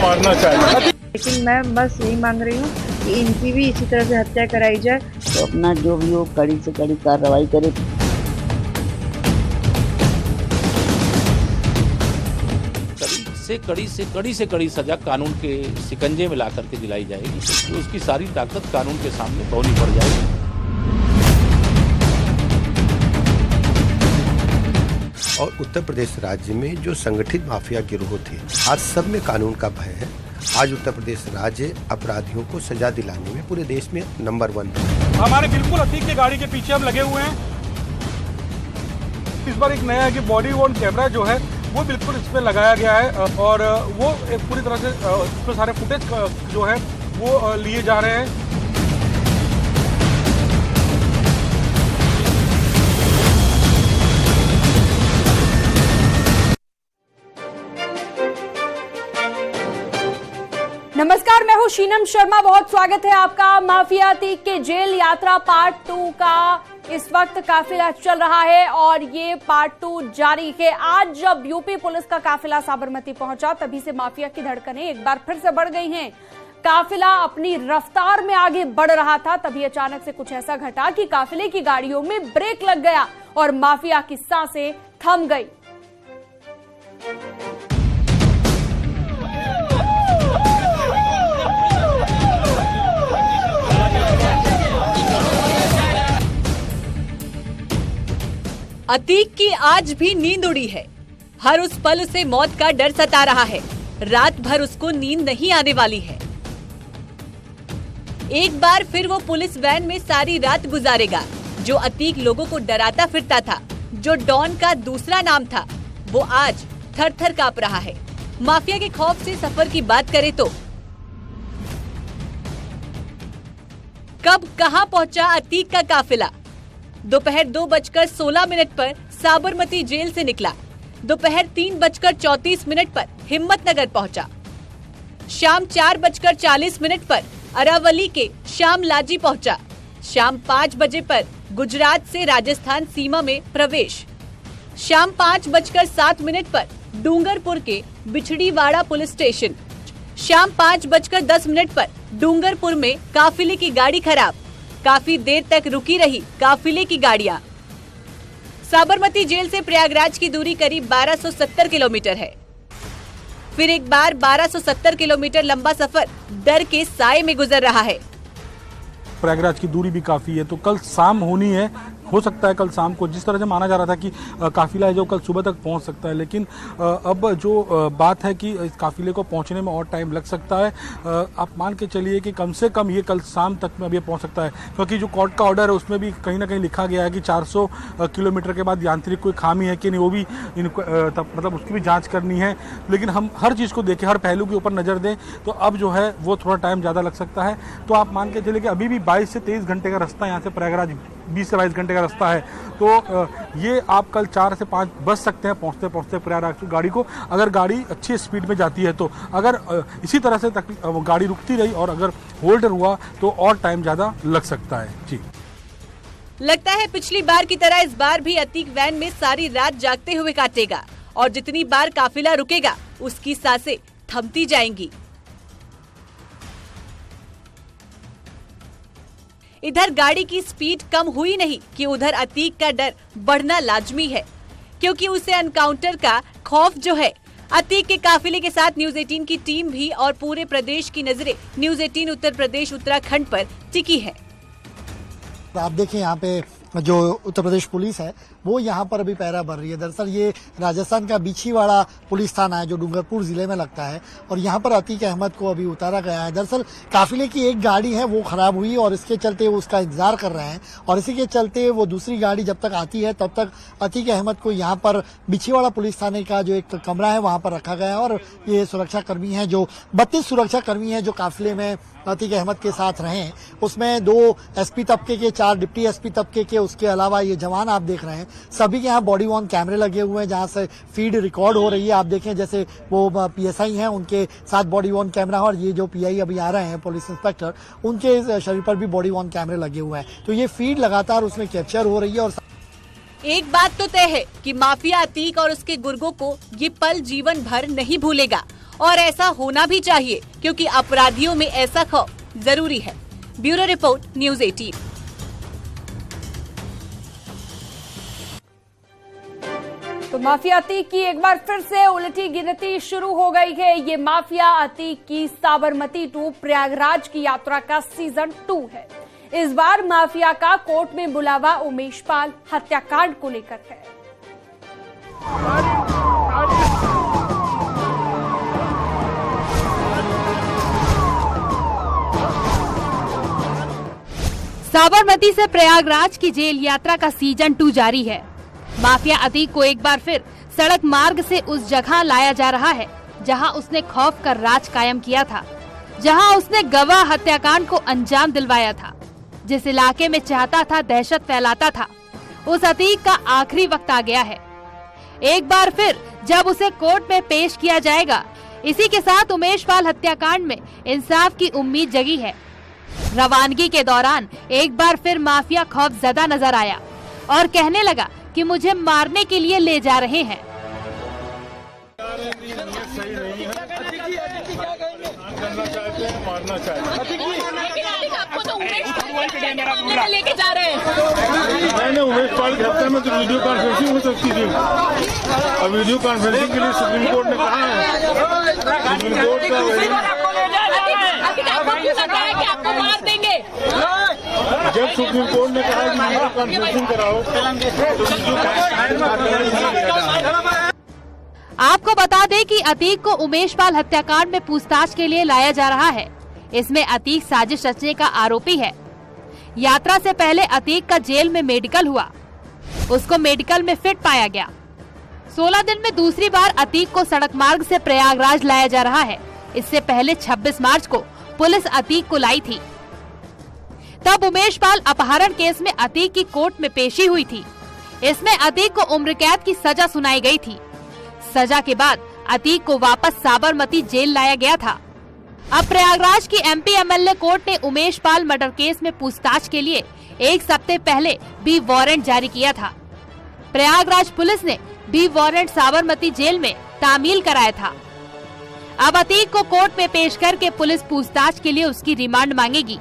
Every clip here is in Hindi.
मारना चाहिए। लेकिन मैं बस यही मांग रही हूँ कि इनकी भी इसी तरह से हत्या कराई जाए। तो अपना जो भी हो कड़ी से कड़ी कार्रवाई करे। कड़ी से कड़ी सजा कानून के शिकंजे में ला करके दिलाई जाएगी, तो उसकी सारी ताकत कानून के सामने बौनी पड़ जाएगी। और उत्तर प्रदेश राज्य में जो संगठित माफिया गिरोह थे, आज सब में कानून का भय है। आज उत्तर प्रदेश राज्य अपराधियों को सजा दिलाने में पूरे देश में नंबर 1 है। हमारे बिल्कुल अतीक की गाड़ी के पीछे हम लगे हुए हैं। इस बार एक नया है कि बॉडी वॉर्न कैमरा जो है वो बिल्कुल इसमें लगाया गया है और वो एक पूरी तरह से इसमें सारे फुटेज जो है वो लिए जा रहे हैं। नमस्कार, मैं हूं शीनम शर्मा। बहुत स्वागत है आपका। माफिया अतीक के जेल यात्रा पार्ट 2 का इस वक्त काफिला चल रहा है और ये पार्ट 2 जारी है। आज जब यूपी पुलिस का काफिला साबरमती पहुंचा, तभी से माफिया की धड़कनें एक बार फिर से बढ़ गई हैं। काफिला अपनी रफ्तार में आगे बढ़ रहा था, तभी अचानक से कुछ ऐसा घटा कि काफिले की गाड़ियों में ब्रेक लग गया और माफिया की सांसें थम गई। अतीक की आज भी नींद उड़ी है। हर उस पल उसे मौत का डर सता रहा है। रात भर उसको नींद नहीं आने वाली है। एक बार फिर वो पुलिस वैन में सारी रात गुजारेगा। जो अतीक लोगों को डराता फिरता था, जो डॉन का दूसरा नाम था, वो आज थर थर कांप रहा है। माफिया के खौफ से सफर की बात करें तो कब कहां पहुंचा अतीक का काफिला? दोपहर 2:16 पर साबरमती जेल से निकला। दोपहर 3:34 पर हिम्मतनगर पहुंचा। शाम 4:40 पर अरावली के शामलाजी पहुंचा। शाम 5 बजे पर गुजरात से राजस्थान सीमा में प्रवेश। शाम 5:07 पर डूंगरपुर के बिछड़ीवाड़ा पुलिस स्टेशन। शाम 5:10 पर डूंगरपुर में काफिले की गाड़ी खराब। काफी देर तक रुकी रही काफिले की गाड़ियां। साबरमती जेल से प्रयागराज की दूरी करीब 1270 किलोमीटर है। फिर एक बार 1270 किलोमीटर लंबा सफर डर के साए में गुजर रहा है। प्रयागराज की दूरी भी काफी है, तो कल शाम होनी है। हो सकता है कल शाम को, जिस तरह से माना जा रहा था कि काफिला है जो कल सुबह तक पहुंच सकता है, लेकिन अब जो बात है कि इस काफिले को पहुंचने में और टाइम लग सकता है। आप मान के चलिए कि कम से कम ये कल शाम तक में अब ये पहुंच सकता है, क्योंकि जो कोर्ट का ऑर्डर है उसमें भी कहीं ना कहीं लिखा गया है कि 400 किलोमीटर के बाद यांत्रिक कोई खामी है कि नहीं, वो भी मतलब उसकी भी जाँच करनी है। लेकिन हम हर चीज़ को देखें, हर पहलू के ऊपर नज़र दें, तो अब जो है वो थोड़ा टाइम ज़्यादा लग सकता है। तो आप मान के चलिए कि अभी भी 22 से 23 घंटे का रास्ता यहाँ से प्रयागराज 20 से 22 घंटे का रास्ता है। तो ये आप कल 4 से 5 बज सकते हैं पहुंचते पहुंचते प्रयागराज की गाड़ी को, अगर गाड़ी अच्छी स्पीड में जाती है तो। अगर इसी तरह से गाड़ी रुकती रही और अगर होल्ड हुआ तो और टाइम ज्यादा लग सकता है। जी, लगता है पिछली बार की तरह इस बार भी अतीक वैन में सारी रात जागते हुए काटेगा और जितनी बार काफिला रुकेगा उसकी सांसें थमती जाएंगी। इधर गाड़ी की स्पीड कम हुई नहीं कि उधर अतीक का डर बढ़ना लाजमी है, क्योंकि उसे एनकाउंटर का खौफ जो है। अतीक के काफिले के साथ न्यूज 18 की टीम भी और पूरे प्रदेश की नजरें न्यूज 18 उत्तर प्रदेश उत्तराखंड पर टिकी है। आप देखें यहाँ पे जो उत्तर प्रदेश पुलिस है वो यहाँ पर अभी पहरा भर रही है। दरअसल ये राजस्थान का बिछीवाड़ा पुलिस थाना है जो डूंगरपुर जिले में लगता है और यहाँ पर अतीक अहमद को अभी उतारा गया है। दरअसल काफिले की एक गाड़ी है वो खराब हुई और इसके चलते वो उसका इंतजार कर रहे हैं और इसी के चलते वो दूसरी गाड़ी जब तक आती है तब तक अतीक अहमद को यहाँ पर बिछीवाड़ा पुलिस थाने का जो एक कमरा है वहाँ पर रखा गया है और ये सुरक्षा कर्मी है जो 32 सुरक्षा कर्मी है जो काफिले में अतीक अहमद के साथ रहे। उसमें 2 एसपी तबके के, 4 डिप्टी एसपी तबके के, उसके अलावा ये जवान आप देख रहे हैं सभी के यहाँ बॉडी वॉर्न कैमरे लगे हुए हैं जहाँ से फीड रिकॉर्ड हो रही है। आप देखें जैसे वो पीएसआई हैं उनके साथ बॉडी वॉर्न कैमरा है और ये जो पीआई अभी आ रहे हैं पुलिस इंस्पेक्टर उनके शरीर पर भी बॉडी वॉर्न कैमरे लगे हुए हैं। तो ये फीड लगातार उसमें कैप्चर हो रही है। और एक बात तो तय है कि माफिया अतीक और उसके गुर्गों को ये पल जीवन भर नहीं भूलेगा और ऐसा होना भी चाहिए क्योंकि अपराधियों में ऐसा खौफ जरूरी है। Bureau report, news 18। तो माफिया अतीक की एक बार फिर से उलटी गिनती शुरू हो गई है। ये माफिया अतीक की साबरमती टू प्रयागराज की यात्रा का सीजन 2 है। इस बार माफिया का कोर्ट में बुलावा उमेश पाल हत्याकांड को लेकर है। साबरमती से प्रयागराज की जेल यात्रा का सीजन 2 जारी है। माफिया अतीक को एक बार फिर सड़क मार्ग से उस जगह लाया जा रहा है जहां उसने खौफ कर राज कायम किया था, जहां उसने गवाह हत्याकांड को अंजाम दिलवाया था, जिस इलाके में चाहता था दहशत फैलाता था। उस अतीक का आखिरी वक्त आ गया है। एक बार फिर जब उसे कोर्ट में पेश किया जाएगा, इसी के साथ उमेश पाल हत्याकांड में इंसाफ की उम्मीद जगी है। रवानगी के दौरान एक बार फिर माफिया खौफजदा नजर आया और कहने लगा कि मुझे मारने के लिए ले जा रहे हैं। लेके जा रहे हैं। उमेश पाल की हत्या में तो वीडियो कॉन्फ्रेंसिंग हो सकती थी और वीडियो कॉन्फ्रेंसिंग के लिए सुप्रीम कोर्ट ने कहा है। सुप्रीम कोर्ट कि आपको मार देंगे। जब सुप्रीम कोर्ट ने कहा कि वीडियो कॉन्फ्रेंसिंग कराओ तो आपको बता दें कि अतीक को उमेश पाल हत्याकांड में पूछताछ के लिए लाया जा रहा है। इसमें अतीक साजिश रचने का आरोपी है। यात्रा से पहले अतीक का जेल में मेडिकल हुआ, उसको मेडिकल में फिट पाया गया। 16 दिन में दूसरी बार अतीक को सड़क मार्ग से प्रयागराज लाया जा रहा है। इससे पहले 26 मार्च को पुलिस अतीक को लाई थी। तब उमेश पाल अपहरण केस में अतीक की कोर्ट में पेशी हुई थी। इसमें अतीक को उम्र कैद की सजा सुनाई गई थी। सजा के बाद अतीक को वापस साबरमती जेल लाया गया था। अब प्रयागराज की एमपी एमएलए कोर्ट ने उमेश पाल मर्डर केस में पूछताछ के लिए एक सप्ताह पहले बी वारंट जारी किया था। प्रयागराज पुलिस ने बी वारंट साबरमती जेल में तामील कराया था। अब अतीक को कोर्ट में पेश करके पुलिस पूछताछ के लिए उसकी रिमांड मांगेगी।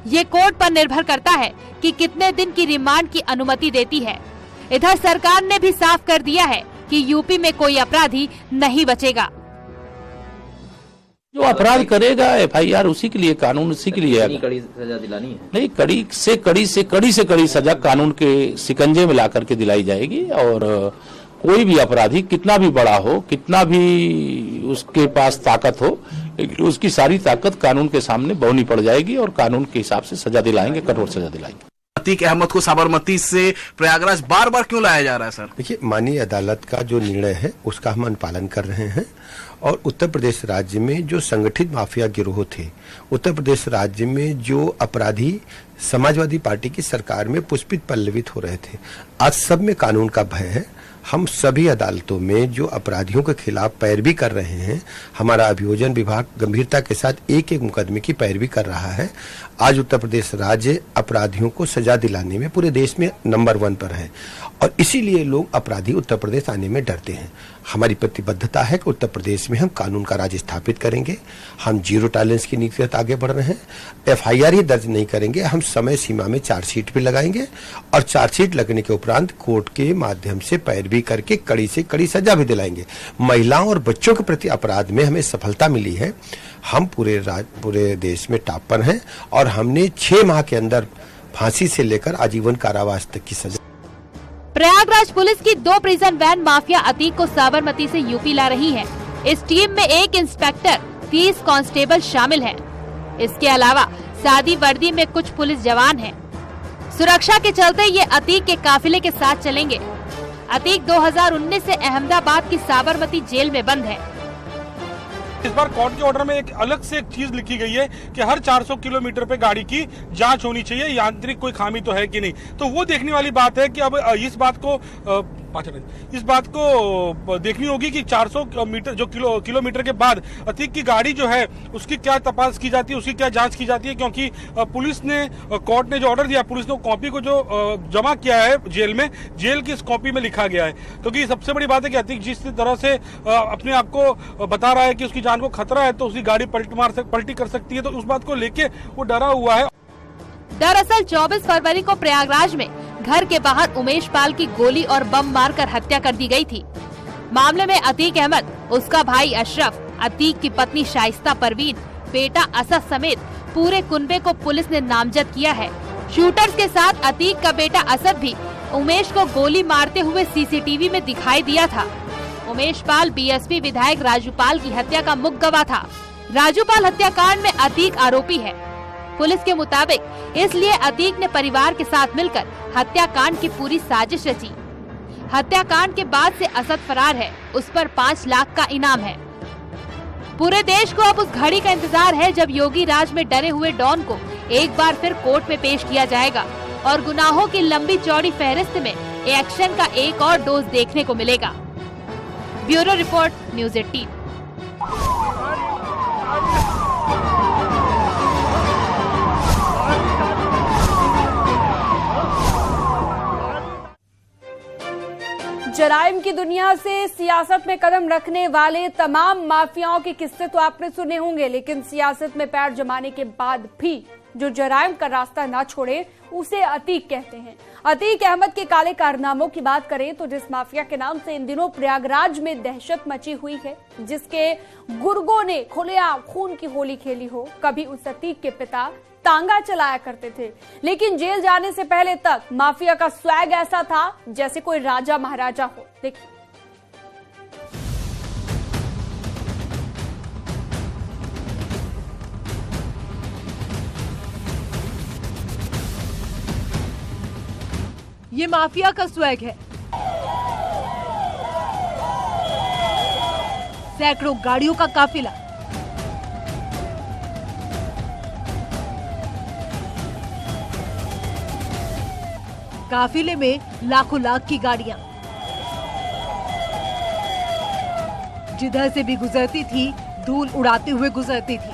ये कोर्ट पर निर्भर करता है कि कितने दिन की रिमांड की अनुमति देती है। इधर सरकार ने भी साफ कर दिया है कि यूपी में कोई अपराधी नहीं बचेगा। जो अपराध करेगा एफआईआर उसी के लिए, कानून उसी के लिए। कड़ी सजा दिलानी है? नहीं, कड़ी से कड़ी सजा कानून के शिकंजे में ला करके दिलाई जाएगी। और कोई भी अपराधी कितना भी बड़ा हो, कितना भी उसके पास ताकत हो, लेकिन उसकी सारी ताकत कानून के सामने बौनी पड़ जाएगी और कानून के हिसाब से सजा दिलाएंगे, कठोर सजा दिलाएंगे। अतीक अहमद को साबरमती से प्रयागराज बार बार क्यों लाया जा रहा है सर? देखिए, माननीय अदालत का जो निर्णय है उसका हम अनुपालन कर रहे हैं। और उत्तर प्रदेश राज्य में जो संगठित माफिया गिरोह थे, उत्तर प्रदेश राज्य में जो अपराधी समाजवादी पार्टी की सरकार में पुष्पित पल्लवित हो रहे थे, आज सब में कानून का भय है। हम सभी अदालतों में जो अपराधियों के खिलाफ पैरवी कर रहे हैं, हमारा अभियोजन विभाग गंभीरता के साथ एक एक मुकदमे की पैरवी कर रहा है। आज उत्तर प्रदेश राज्य अपराधियों को सजा दिलाने में पूरे देश में नंबर 1 पर है और इसीलिए लोग अपराधी उत्तर प्रदेश आने में डरते हैं। हमारी प्रतिबद्धता है कि उत्तर प्रदेश में हम कानून का राज स्थापित करेंगे। हम जीरो टॉलरेंस की नीति के साथ आगे बढ़ रहे हैं। एफआईआर ही दर्ज नहीं करेंगे, हम समय सीमा में चार्जशीट भी लगाएंगे और चार्जशीट लगने के उपरांत कोर्ट के माध्यम से पैरवी करके कड़ी से कड़ी सजा भी दिलाएंगे। महिलाओं और बच्चों के प्रति अपराध में हमें सफलता मिली है। हम पूरे देश में टॉप पर हैं और हमने 6 माह के अंदर फांसी से लेकर आजीवन कारावास तक की सजा। प्रयागराज पुलिस की 2 प्रिजन वैन माफिया अतीक को साबरमती से यूपी ला रही है। इस टीम में 1 इंस्पेक्टर, 30 कांस्टेबल शामिल हैं। इसके अलावा सादी वर्दी में कुछ पुलिस जवान हैं। सुरक्षा के चलते ये अतीक के काफिले के साथ चलेंगे। अतीक 2019 से अहमदाबाद की साबरमती जेल में बंद है। इस बार कोर्ट के ऑर्डर में एक अलग से एक चीज लिखी गई है कि हर 400 किलोमीटर पे गाड़ी की जांच होनी चाहिए, यांत्रिक कोई खामी तो है कि नहीं। तो वो देखने वाली बात है कि अब इस बात को इस बात को देखनी होगी कि 400 मीटर जो किलोमीटर के बाद अतीक की गाड़ी जो है उसकी क्या तपास की जाती है, उसकी क्या जांच की जाती है, क्योंकि पुलिस ने, कोर्ट ने जो ऑर्डर दिया, पुलिस ने कॉपी को जो जमा किया है जेल में, जेल की इस कॉपी में लिखा गया है। क्योंकि सबसे बड़ी बात है कि अतीक जिस तरह से अपने आप को बता रहा है कि उसकी जान को खतरा है, तो उसकी गाड़ी पलटी कर सकती है, तो उस बात को लेके वो डरा हुआ है। दरअसल 24 फरवरी को प्रयागराज में घर के बाहर उमेश पाल की गोली और बम मारकर हत्या कर दी गई थी। मामले में अतीक अहमद, उसका भाई अशरफ, अतीक की पत्नी शाइस्ता परवीन, बेटा असद समेत पूरे कुनबे को पुलिस ने नामजद किया है। शूटर्स के साथ अतीक का बेटा असद भी उमेश को गोली मारते हुए सीसीटीवी में दिखाई दिया था। उमेश पाल बीएसपी विधायक राजू पाल की हत्या का मुख्य गवाह था। राजू पाल हत्याकांड में अतीक आरोपी है। पुलिस के मुताबिक इसलिए अतीक ने परिवार के साथ मिलकर हत्याकांड की पूरी साजिश रची। हत्याकांड के बाद से असद फरार है, उस पर 5 लाख का इनाम है। पूरे देश को अब उस घड़ी का इंतजार है जब योगी राज में डरे हुए डॉन को एक बार फिर कोर्ट में पेश किया जाएगा और गुनाहों की लंबी चौड़ी फहरिस्त में एक्शन का एक और डोज देखने को मिलेगा। Bureau report, news 18। जराइम की दुनिया से सियासत में कदम रखने वाले तमाम माफियाओं के किस्से तो आपने सुने होंगे, लेकिन सियासत में पैर जमाने के बाद भी जो जराइम का रास्ता ना छोड़े उसे अतीक कहते हैं। अतीक अहमद के काले कारनामों की बात करें तो जिस माफिया के नाम से इन दिनों प्रयागराज में दहशत मची हुई है, जिसके गुर्गों ने खुलेआम खून की होली खेली हो, कभी उस अतीक के पिता तांगा चलाया करते थे। लेकिन जेल जाने से पहले तक माफिया का स्वैग ऐसा था जैसे कोई राजा महाराजा हो। देखिए, ये माफिया का स्वैग है। सैकड़ों गाड़ियों का काफिला, काफिले में लाखों लाख की गाड़ियां, जिधर से भी गुजरती थी धूल उड़ाते हुए गुजरती थी।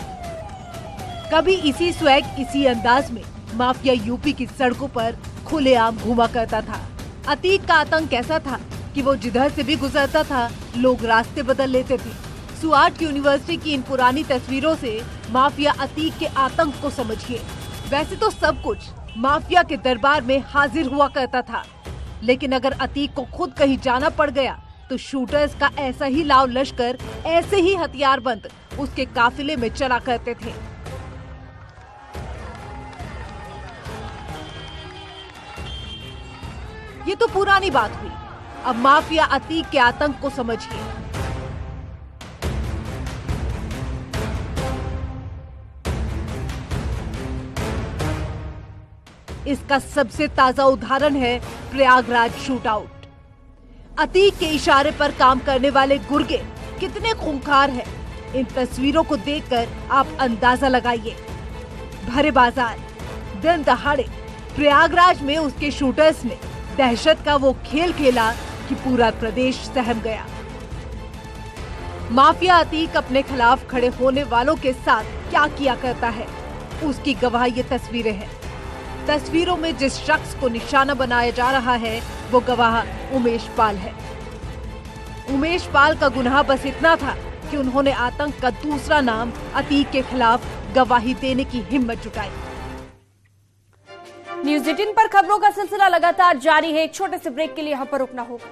कभी इसी स्वैग, इसी अंदाज में माफिया यूपी की सड़कों पर खुलेआम घूमा करता था। अतीक का आतंक कैसा था कि वो जिधर से भी गुजरता था लोग रास्ते बदल लेते थे। सुआर्ट यूनिवर्सिटी की इन पुरानी तस्वीरों से माफिया अतीक के आतंक को समझिए। वैसे तो सब कुछ माफिया के दरबार में हाजिर हुआ करता था, लेकिन अगर अतीक को खुद कहीं जाना पड़ गया तो शूटर्स का ऐसा ही लाव लश्कर, ऐसे ही हथियारबंद उसके काफिले में चला करते थे। ये तो पुरानी बात हुई, अब माफिया अतीक के आतंक को समझिए। इसका सबसे ताजा उदाहरण है प्रयागराज शूटआउट। अतीक के इशारे पर काम करने वाले गुर्गे कितने खूंखार हैं, इन तस्वीरों को देखकर आप अंदाजा लगाइए। भरे बाजार, दिन दहाड़े प्रयागराज में उसके शूटर्स ने दहशत का वो खेल खेला कि पूरा प्रदेश सहम गया। माफिया अतीक अपने खिलाफ खड़े होने वालों के साथ क्या किया करता है, उसकी गवाह ये तस्वीरें हैं। तस्वीरों में जिस शख्स को निशाना बनाया जा रहा है वो गवाह उमेश पाल है। उमेश पाल का गुनाह बस इतना था कि उन्होंने आतंक का दूसरा नाम अतीक के खिलाफ गवाही देने की हिम्मत जुटाई। न्यूज़ 18 पर खबरों का सिलसिला लगातार जारी है। एक छोटे से ब्रेक के लिए यहाँ पर रुकना होगा।